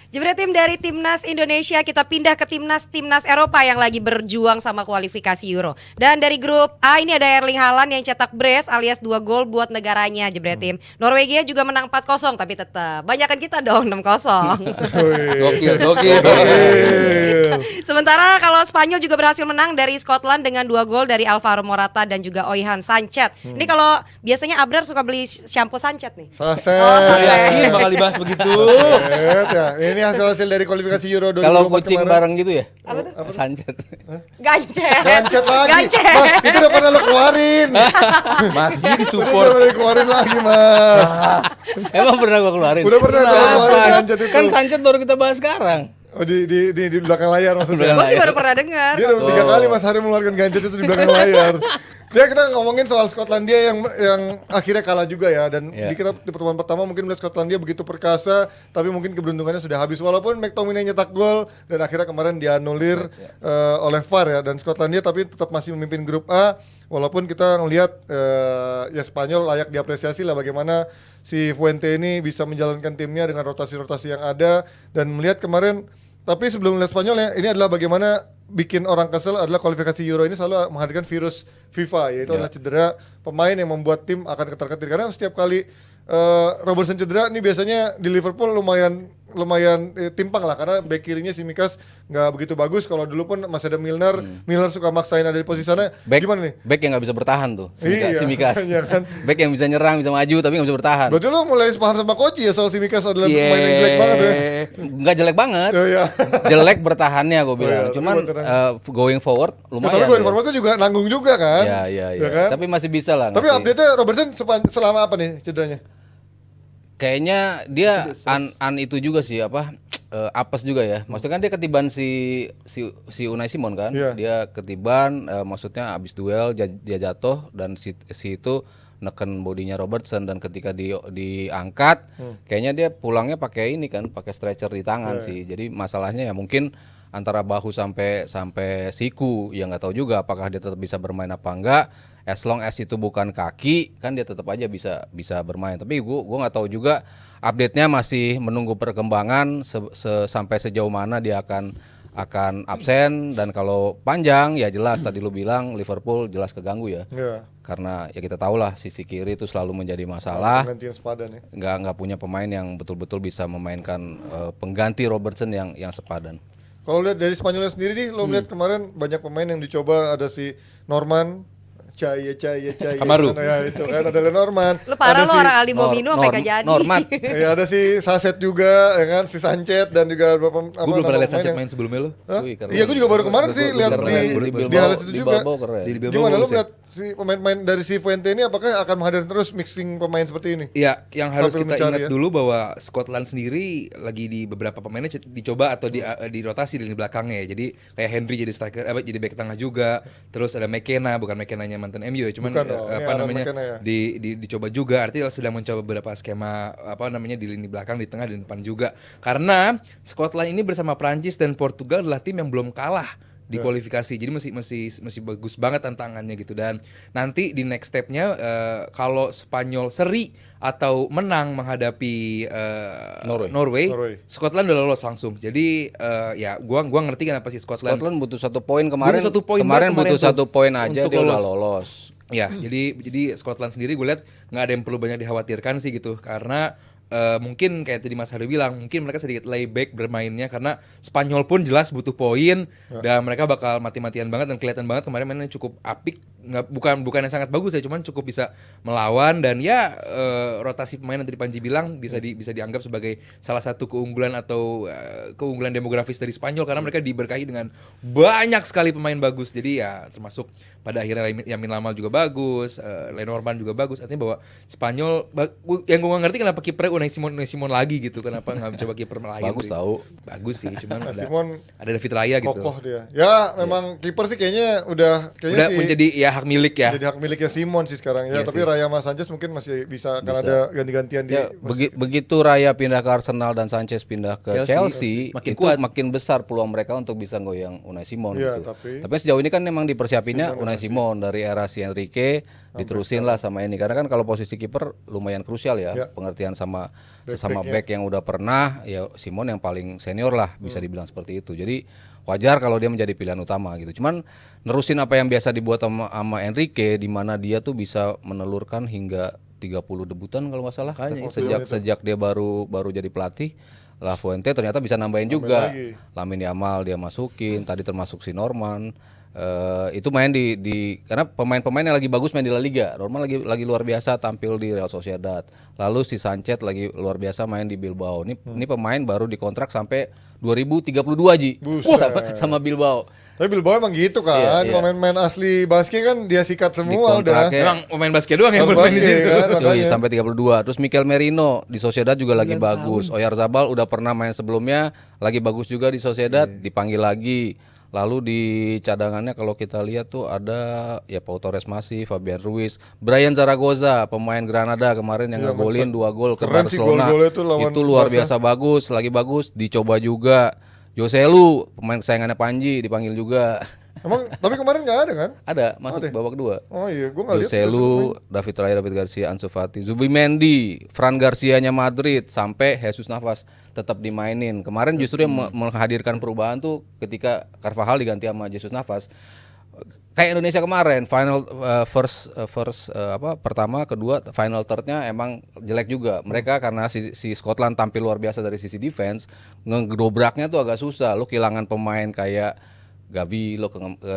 Jebretim dari Timnas Indonesia kita pindah ke Timnas Eropa yang lagi berjuang sama kualifikasi Euro. Dan dari grup A ini ada Erling Haaland yang cetak brace alias 2 gol buat negaranya Jebretim. Norwegia juga menang 4-0 tapi tetap banyakan kita dong 6-0. Gokil. Sementara kalau Spanyol juga berhasil menang dari Scotland dengan 2 gol dari Alvaro Morata dan juga Oihan Sanchez. Ini kalau biasanya Abrar suka beli shampoo Sanchez nih. Saset. Yakin bakal dibahas begitu. Saset ya. Ini hasil dari kualifikasi Euro 2024 Kalau kucing kemarin. bareng gitu ya? Apa tuh? Sancet. Gancet. Gancet lagi. Gancet. Mas, itu udah pernah lo keluarin. Masih Udah disupport. pernah dikeluarin lagi, Mas. Emang pernah gua keluarin? Udah pernah gua keluarin Gancet itu. Kan Sancet baru kita bahas sekarang. Oh, di belakang layar maksudnya. Gue sih baru pernah dengar. Dia udah 3 kali Mas Hari mengeluarkan Gancet itu di belakang layar. Dia kita ngomongin soal Skotlandia yang akhirnya kalah juga ya, dan Yeah. di pertemuan pertama mungkin melihat Skotlandia begitu perkasa, tapi mungkin keberuntungannya sudah habis walaupun McTominay nyetak gol dan akhirnya kemarin dianulir oleh VAR ya, dan Skotlandia tapi tetap masih memimpin grup A walaupun kita ngelihat ya Spanyol layak diapresiasi lah bagaimana si Fuente ini bisa menjalankan timnya dengan rotasi-rotasi yang ada dan melihat kemarin. Tapi sebelum melihat Spanyol ya, ini adalah bagaimana bikin orang kesel adalah kualifikasi Euro ini selalu menghadirkan virus FIFA, yaitu adalah cedera pemain yang membuat tim akan ketar-ketir. Karena setiap kali Robertson cedera, ini biasanya di Liverpool lumayan timpang lah, karena back kirinya si Mikas nggak begitu bagus. Kalau dulu pun masih ada Milner, Milner suka maksain ada di posisi sana. Gimana nih? Back yang nggak bisa bertahan tuh, Iya, si Mikas. iya kan? Back yang bisa nyerang, bisa maju tapi nggak bisa bertahan. Berarti lu mulai sepaham sama Koci ya soal si Mikas adalah pemain yang jelek banget ya? Nggak jelek banget. Oh, iya. Jelek bertahannya gue bilang. iya, Cuman tapi buat going forward Ya, lumayan. tapi gue dia. informasi juga nanggung juga kan? Iya. Ya kan? Tapi masih bisa lah. Tapi ngasih. update-nya Robertson selama apa nih cederanya? Kayaknya dia itu juga sih apes juga ya. Maksudnya kan dia ketiban si Unai Simon kan. Iya. Dia ketiban maksudnya abis duel dia jatuh dan si itu neken bodinya Robertson, dan ketika diangkat kayaknya dia pulangnya pakai ini kan, pakai stretcher di tangan sih. Jadi masalahnya ya mungkin antara bahu sampai siku, ya nggak tahu juga apakah dia tetap bisa bermain apa enggak. As long as itu bukan kaki kan dia tetap aja bisa bermain. Tapi gua nggak tahu juga, update-nya masih menunggu perkembangan sampai sejauh mana dia akan absen, dan kalau panjang ya jelas tadi lu bilang Liverpool jelas keganggu ya. Iya. Karena ya kita tahu lah sisi kiri itu selalu menjadi masalah. Penggantian sepadan ya. Nggak punya pemain yang betul-betul bisa memainkan pengganti Robertson yang sepadan. Kalau lihat dari Spanyolnya sendiri nih, lo melihat kemarin banyak pemain yang dicoba, ada si Norman, Cahaya. Kamaru. Ya itu kan ada Lenormand. Lu parah Ada lu si- orang Aldi Momino sampai gak jadi. Norman. Ya ada si Saset juga, ya kan, si Sanchez dan juga beberapa Gue belum pernah lihat Sanchez yang- main sebelumnya lo. Hah? Wih, keren. Iya, gue juga baru kemarin sih lihat di highlights itu di juga. Bilbao keren. Di Bilbao Gimana lo bagus ya. melihat si pemain-pemain dari si Fuente ini, apakah akan menghadirkan terus mixing pemain seperti ini? Iya, yang harus Sambil kita mencari ingat ya. dulu bahwa Scotland sendiri lagi di beberapa pemainnya dicoba atau di rotasi di belakangnya ya. Jadi kayak Henry jadi striker, jadi back tengah juga. Terus ada McKenna, bukan McKenna-nya mantan MU ya, cuman Bukan dong, ini apa Aaron namanya McKenna ya. dicoba juga. Artinya sedang mencoba beberapa skema apa namanya di lini belakang, di tengah, di depan juga. Karena Scotland ini bersama Prancis dan Portugal adalah tim yang belum kalah di kualifikasi, jadi masih bagus banget tantangannya gitu. Dan nanti di next stepnya kalau Spanyol seri atau menang menghadapi Norway, Scotland udah lolos langsung. Jadi ya gua ngerti kenapa sih Scotland butuh 1 poin kemarin. Butuh 1 poin Kemarin banget butuh 1 poin aja untuk dia udah lolos. Ya, jadi Scotland sendiri gue lihat nggak ada yang perlu banyak dikhawatirkan sih gitu, karena mungkin kayak tadi Mas Hari bilang, mungkin mereka sedikit layback bermainnya karena Spanyol pun jelas butuh poin dan mereka bakal mati-matian banget, dan kelihatan banget kemarin mainnya cukup apik. Bukan yang sangat bagus ya, cuman cukup bisa melawan, dan ya rotasi pemain yang tadi Panji bilang bisa dianggap sebagai salah satu keunggulan atau keunggulan demografis dari Spanyol, karena mereka diberkahi dengan banyak sekali pemain bagus. Jadi ya termasuk pada akhirnya Yamin Lamal juga bagus, Lenormand juga bagus. Artinya bahwa Spanyol yang gue gak ngerti kenapa kipernya Unai Simon lagi gitu, kenapa nggak coba kiper lain. Bagus tahu. Bagus sih, cuman Simon ada David Raya gitu. kokoh dia. Ya, memang kiper sih kayaknya udah sih menjadi ya hak milik ya. jadi hak miliknya Simon sih sekarang ya. Iya Tapi sih. Raya sama Sanchez mungkin masih bisa. Kan ada ganti-gantian Ya, di begitu Raya pindah ke Arsenal dan Sanchez pindah ke Chelsea, makin itu kuat. makin besar peluang mereka untuk bisa goyang Unai Simon Iya, gitu. tapi sejauh ini kan memang dipersiapinnya Unai Simon dari era si Enrique diterusin lah sama ini, karena kan kalau posisi kiper lumayan krusial ya, pengertian sama sesama back yang udah pernah, ya Simon yang paling senior lah bisa dibilang seperti itu. Jadi wajar kalau dia menjadi pilihan utama gitu. Cuman nerusin apa yang biasa dibuat sama Enrique, di mana dia tuh bisa menelurkan hingga 30 debutan kalau nggak salah. Sejak dia baru jadi pelatih. La Fuente ternyata bisa nambahin juga. Lamine Yamal dia masukin, tadi termasuk si Norman. Itu main di karena pemain-pemain yang lagi bagus main di La Liga. Norman lagi luar biasa tampil di Real Sociedad. Lalu si Sanchez lagi luar biasa main di Bilbao. Ini pemain baru dikontrak sampai 2032 Ji. Sama Bilbao. Tapi Bilbao emang gitu kan, pemain-pemain asli basket kan dia sikat semua udah. Emang pemain basket doang yang bermain di situ. Kan, Sampai 32. Terus Mikel Merino di Sociedad juga lagi bagus. Oyarzabal udah pernah main sebelumnya, lagi bagus juga di Sociedad, dipanggil lagi. Lalu di cadangannya kalau kita lihat tuh ada ya Pau Torres masih, Fabian Ruiz, Brian Zaragoza, pemain Granada kemarin yang ngegolin 2 gol ke Barcelona. Itu luar biasa bagus, lagi bagus, dicoba juga. Joselu, pemain kesayangannya Panji dipanggil juga. Emang tapi kemarin nggak ada kan? Ada, masuk babak 2. Oh iya, gua nggak lihat. Joselu, David Raya, David Garcia, Ansu Fati, Zubimendi, Fran Garcia-nya Madrid, sampai Jesus Navas tetap dimainin. Kemarin justru yang menghadirkan perubahan tuh ketika Carvajal diganti sama Jesus Navas. Kayak Indonesia kemarin, final pertama, kedua, final thirdnya emang jelek juga. Mereka karena si Scotland tampil luar biasa dari sisi defense, ngedobraknya tuh agak susah. Lo kehilangan pemain kayak Gavi, lo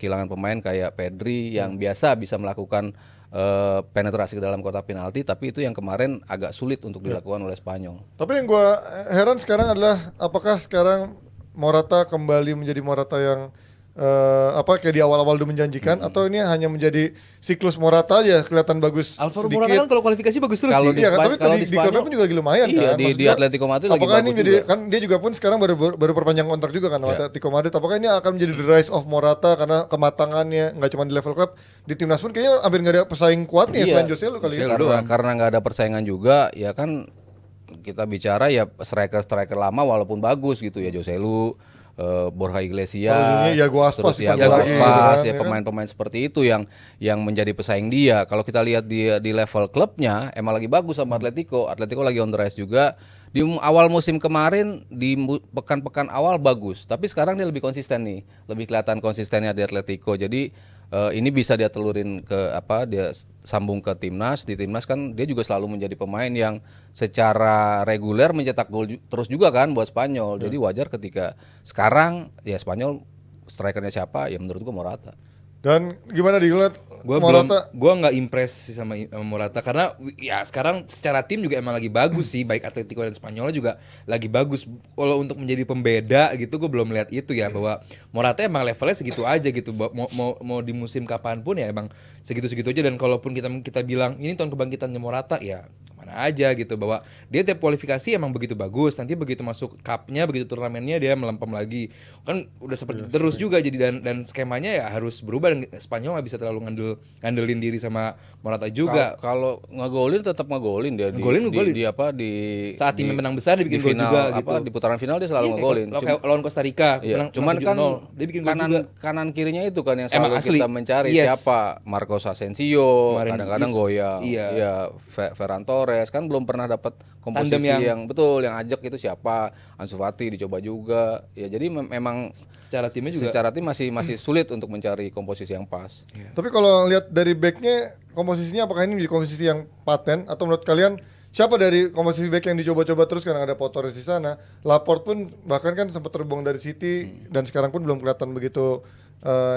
kehilangan pemain kayak Pedri yang biasa bisa melakukan penetrasi ke dalam kotak penalti, tapi itu yang kemarin agak sulit untuk dilakukan oleh Spanyol. Tapi yang gua heran sekarang adalah apakah sekarang Morata kembali menjadi Morata yang kayak di awal-awal dulu menjanjikan atau ini hanya menjadi siklus Morata aja kelihatan bagus Alvaro sedikit. Morata kan kalau kualifikasi bagus terus sih. Iya kan, tapi di klubnya pun juga lagi lumayan kan. Di Atletico Madrid lagi bagus. Apakah ini menjadi kan dia juga pun sekarang baru perpanjang kontrak juga kan sama Atletico Madrid. Apakah ini akan menjadi the rise of Morata karena kematangannya nggak cuma di level klub, di timnas pun kayaknya hampir nggak ada pesaing kuatnya selain Joselu kali ya. Karena nggak ada persaingan juga, ya kan kita bicara ya striker lama walaupun bagus gitu ya, Joselu, Borja Iglesias, Iago Aspas, terus Iago Aspas, ya pemain-pemain seperti itu yang menjadi pesaing dia. Kalau kita lihat di level klubnya emang lagi bagus sama Atletico lagi on the rise juga. Di awal musim kemarin di pekan-pekan awal bagus, tapi sekarang dia lebih konsisten nih, lebih kelihatan konsistennya di Atletico. Jadi ini bisa dia telurin dia sambung ke timnas. Di timnas kan dia juga selalu menjadi pemain yang secara reguler mencetak gol terus juga kan buat Spanyol. Jadi wajar ketika sekarang ya Spanyol strikernya siapa, ya menurut gua Morata. Dan gimana dilihat Morata? Gua nggak impress sih sama Morata karena ya sekarang secara tim juga emang lagi bagus sih, baik Atletico dan Spanyolnya juga lagi bagus. Kalau untuk menjadi pembeda gitu, gue belum lihat itu ya, bahwa Morata emang levelnya segitu aja gitu. Mau di musim kapanpun ya emang segitu aja. Dan kalaupun kita bilang ini tahun kebangkitannya Morata, ya mana aja gitu, bahwa dia tiap kualifikasi emang begitu bagus, nanti begitu masuk cupnya, begitu turnamennya dia melempem lagi, kan udah seperti terus juga. Jadi dan skemanya ya harus berubah, dan Spanyol nggak bisa terlalu ngandelin diri sama Morata juga. Kalau ngegolin tetap ngegolin dia di saat tim menang besar dia bikin gol juga gitu. Di putaran final dia selalu ngegolin. Lawan Costa Rica cuman kan dia bikin gol juga. Kanan kirinya itu kan yang selalu asli. kita mencari, siapa? Marcos Asensio, kadang-kadang goyang. Iya, Ferran Torres kan belum pernah dapat komposisi yang betul, yang ajak itu siapa? Ansu Fati dicoba juga. Ya jadi memang secara tim masih sulit untuk mencari komposisi yang pas. Tapi kalau lihat dari backnya, komposisinya apakah ini menjadi komposisi yang paten, atau menurut kalian siapa dari komposisi back yang dicoba-coba terus? Karena ada Pau Torres di sana, Laporte pun bahkan kan sempat terbuang dari City dan sekarang pun belum kelihatan begitu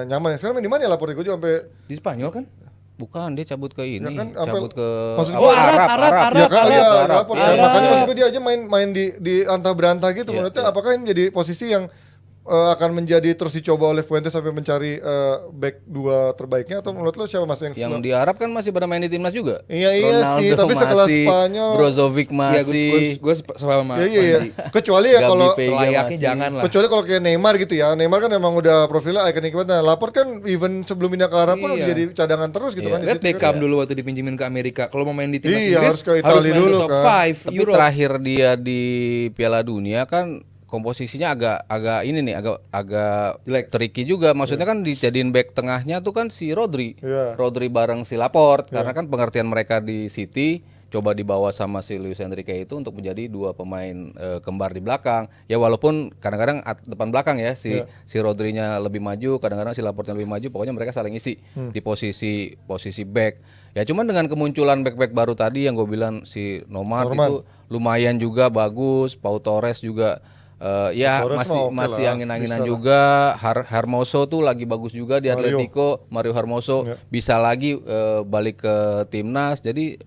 nyaman. Sekarang main di mana ya Laporte? Gue juga sampai di Spanyol kan? Bukan, dia cabut ke ini, ya kan, cabut ke Arab. Ya kan, Arab. Makanya maksud gue dia aja main di antah berantah gitu. Menurutnya apakah ini menjadi posisi yang akan menjadi terus dicoba oleh Fuentes sampai mencari back 2 terbaiknya, atau menurut lo siapa Mas yang diharap kan masih pada main di timnas juga? Iya Ronaldo sih, tapi sekelas Spanyol, Brozovic masih. Gue sama Iya. Kecuali ya kalau selayaknya jangan lah. Kecuali kalau kayak Neymar gitu ya. Neymar kan emang udah profilnya ikonik banget. Nah, Laporte kan even sebelum pindah ke Arab pun udah jadi cadangan terus gitu kan. Lihat Beckham dulu waktu dipinjemin ke Amerika. Kalau mau main di timnas Inggris harus ke Italia dulu top kan. 5 Tapi terakhir dia di Piala Dunia kan komposisinya agak ini nih, agak tricky juga. Maksudnya kan dijadiin back tengahnya tuh kan si Rodri bareng si Laporte, karena kan pengertian mereka di City coba dibawa sama si Luis Enrique itu untuk menjadi dua pemain kembar di belakang. Ya walaupun kadang-kadang depan belakang ya si Rodri-nya lebih maju, kadang-kadang si Laporte lebih maju, pokoknya mereka saling isi di posisi back. Ya cuman dengan kemunculan back-back baru tadi yang gue bilang si Nomad itu lumayan juga bagus, Pau Torres juga ya Torres masih lah, angin-anginan bisa juga. Hermoso tuh lagi bagus juga di Atletico, Mario Hermoso bisa lagi balik ke timnas. Jadi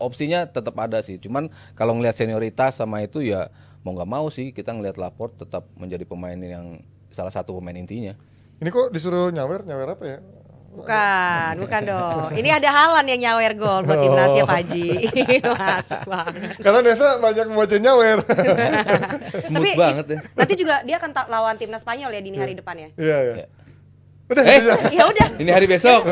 opsinya tetap ada sih. Cuman kalau ngelihat senioritas sama itu ya mau nggak mau sih kita ngelihat Laporte tetap menjadi pemain yang salah satu pemain intinya. Ini kok disuruh nyawer apa ya? Bukan dong. Ini ada Haaland yang nyawer gol buat timnasnya Paji. Masuk banget. Karena Nesa banyak membaca nyawer. Smooth banget ya. Nanti juga dia akan lawan timnas Spanyol ya dini hari depan ya. Iya. Udah, Ya udah. Ini hari besok.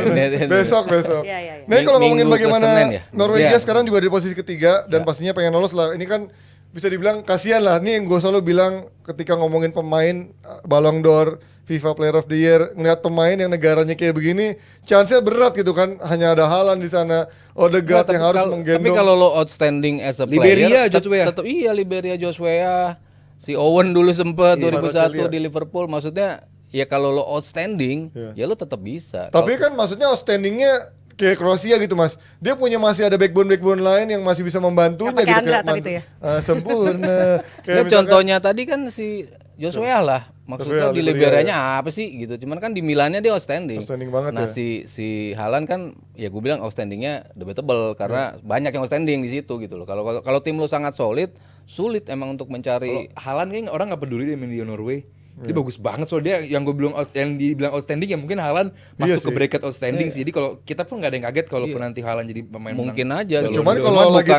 besok. Iya. Nah, kalau ngomongin Minggu ke bagaimana Senin ya? Norwegia sekarang juga di posisi ketiga dan pastinya pengen lolos lah. Ini kan bisa dibilang kasihan lah. Nih yang gue selalu bilang ketika ngomongin pemain Ballon d'Or, FIFA Player of the Year, ngeliat pemain yang negaranya kayak begini, chance-nya berat gitu kan. Hanya ada Haaland di sana, Odegaard yang harus menggendong. Tapi kalau lo outstanding as a Liberia, player, Joshua. tetap iya Liberia Joshua. Si Owen dulu sempet 2001 di Liverpool. Maksudnya ya kalau lo outstanding, ya lo tetap bisa. Tapi kan maksudnya outstandingnya kayak Kroasia gitu mas, dia punya masih ada backbone lain yang masih bisa membantunya Yang pakai gitu Andra tapi itu ya? Sempurna. Ya, contohnya tadi kan si Joshua lah, maksudnya Joshua, di Liberianya apa sih gitu, cuman kan di Milannya dia outstanding. Outstanding banget nah ya. si Haaland kan ya gue bilang outstandingnya debatable karena banyak yang outstanding di situ gitu loh. Kalau tim lu sangat solid, sulit emang untuk mencari. Haaland kayaknya orang nggak peduli dia main di Norway. Dia bagus banget soalnya dia yang gue bilang yang dibilang outstanding ya mungkin Haaland masuk ke bracket outstanding sih. Jadi kalau kita pun nggak ada yang kaget kalau pun nanti Haaland jadi pemain Mungkin menang. aja gitu. Cuman kalau lagi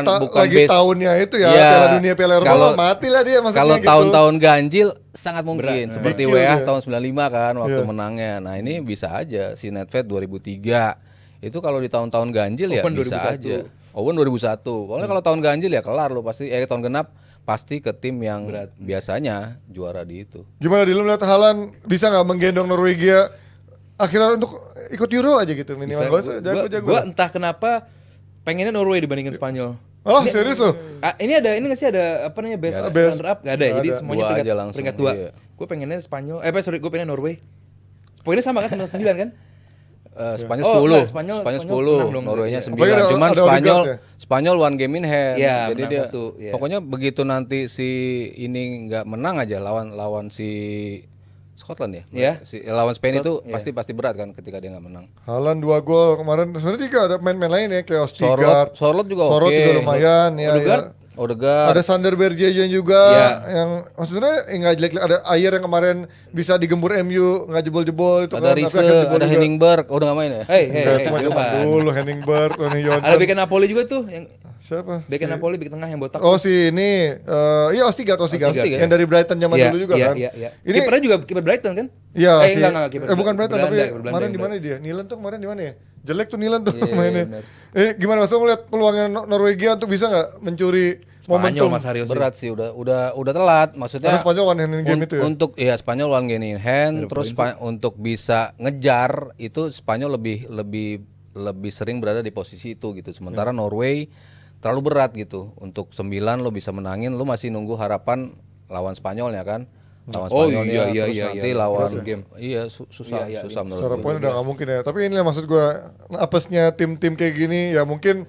base. tahunnya itu ya, Iya, Piala Dunia, Piala Eropa kalau- mati lah dia maksudnya Kalau gitu. tahun-tahun ganjil sangat mungkin Berat. seperti Gokil WA dia. tahun 95 kan waktu Iya. menangnya. Nah, ini bisa aja si Nedved 2003. Itu kalau di tahun-tahun ganjil ya Owen bisa 2001. aja. Owen 2001. Pokoknya kalau tahun ganjil ya kelar lo pasti tahun genap pasti ke tim yang biasanya juara di itu. Gimana di lu melihat Haaland bisa nggak menggendong Norwegia akhirnya untuk ikut Euro aja gitu minimal. Gak usah jago-jago. Gue entah kenapa pengennya Norway dibandingin Spanyol. Oh serius lu? Ini nggak sih ada apa namanya best Best. runner up? Nggak ada. Nggak Jadi ada. semuanya Dua peringkat, aja langsung, peringkat 2. iya. Gue pengennya Spanyol. Gue pengennya Norway. Poinnya sama kan, sama 9 kan? Spanyol Oh, 10, enggak, Spanyol Spanyol 10, menang dong. Norway-nya Iya. 9. Apalagi ada- Cuman ada Spanyol Odegaard ya? Spanyol one game in hand. Iya, Jadi menang dia 1, iya. pokoknya begitu nanti si ini nggak menang aja lawan si Scotland ya. Iya. Lawan Spain itu iya. pasti berat kan ketika dia nggak menang. Haaland 2 gol kemarin. Sebenarnya juga ada main-main lain ya kayak Odegaard. Sorloth juga Sorloth oke. juga lumayan ya. Odegaard? Ya. Odegaard. Ada Sander Bergwijn juga Iya. yang maksudnya nggak jelek. Ada Ayer yang kemarin bisa digembur MU nggak jebol-jebol itu Ada kan. Tapi Riese, akhirnya jebol ada juga. Henningberg. Oh, udah nggak main ya? Enggak, itu mah zaman dulu Henningberg, Ronny Ada Johnson. bek Napoli juga tuh yang Siapa? bek Napoli bek tengah yang botak. Oh si ini, iya Odegaard, Odegaard, yang dari Brighton zaman Iya, dulu juga iya, kan. Iya. Ini Kipernya juga kiper Brighton kan? iya si, enggak, kiper bukan Brighton Belanda, tapi kiper Belanda kemarin yang di mana dia? Nilan tuh kemarin di mana ya? Jelek tuh Nilan tuh Iya, mainnya. benar. Gimana Mas, ngeliat peluangnya Norwegia untuk bisa nggak mencuri Spanyol momentum? Mas Haryo sih. Berat sih udah telat maksudnya. Karena Spanyol one hand in game itu ya. Untuk Spanyol one game in hand terus untuk bisa ngejar itu Spanyol lebih sering berada di posisi itu gitu. Sementara Norway terlalu berat gitu. Untuk 9 lo bisa menangin, lo masih nunggu harapan lawan Spanyolnya kan. Lawan Oh, Spanyolnya iya, terus iya, nanti iya. lawan Close game. iya susah menurut Secara gue. poin udah nggak mungkin ya. Tapi inilah maksud gua apesnya tim-tim kayak gini ya mungkin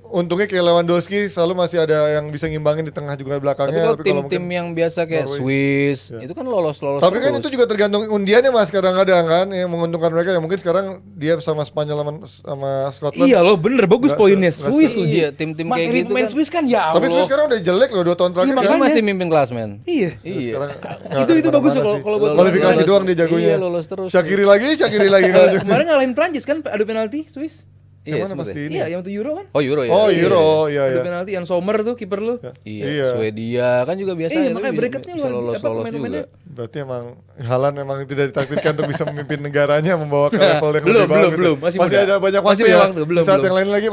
untungnya kayak Lewandowski selalu masih ada yang bisa ngimbangin di tengah juga Tapi belakangnya. kalau tim-tim yang biasa kayak Swiss itu kan lolos Tapi kan terus. itu juga tergantung undiannya Mas kadang-kadang kan yang menguntungkan mereka ya mungkin sekarang dia sama Spanyol sama Scotland. Iya loh, bener bagus Nggak poinnya. se- Swiss nggak loh. Iya, tim-tim kayak gitu Main kan. Swiss kan ya Allah. Tapi Swiss sekarang udah jelek loh 2 tahun terakhir Iya, kan. Kan masih mimpin klasmen. Iya. Iya. Sekarang Itu bagus loh kalau buat kualifikasi lolos- doang dia jagonya. Iya, lolos terus. Syakiri lagi kan. Kemarin ngalahin Prancis kan adu penalti Swiss. Iya, Yang mana sebenarnya. pasti ini? Iya, yang waktu Euro kan. Oh, Euro ya. Oh, Euro, iya Adu iya. penalti yang Sommer tuh kiper lu. Iya, Iya. Swedia kan juga biasa Iya, itu makanya bracketnya bisa lolos juga. pemain-pemainnya. Berarti emang Haaland memang tidak ditakdirkan untuk bisa memimpin negaranya membawa ke level yang lebih bagus. belum, masih muda. ada banyak Masih waktu banyak ya. waktu, belum, Di saat belum. yang lain lagi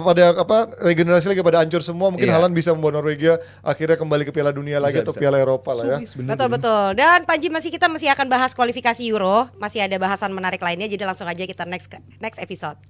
pada apa regenerasi lagi pada hancur semua, mungkin Iya. Haaland bisa membawa Norwegia akhirnya kembali ke Piala Dunia lagi atau Piala Eropa lah ya. Swiss, bener. Betul. Dan Panji kita masih akan bahas kualifikasi Euro, masih ada bahasan menarik lainnya, jadi langsung aja kita next episode.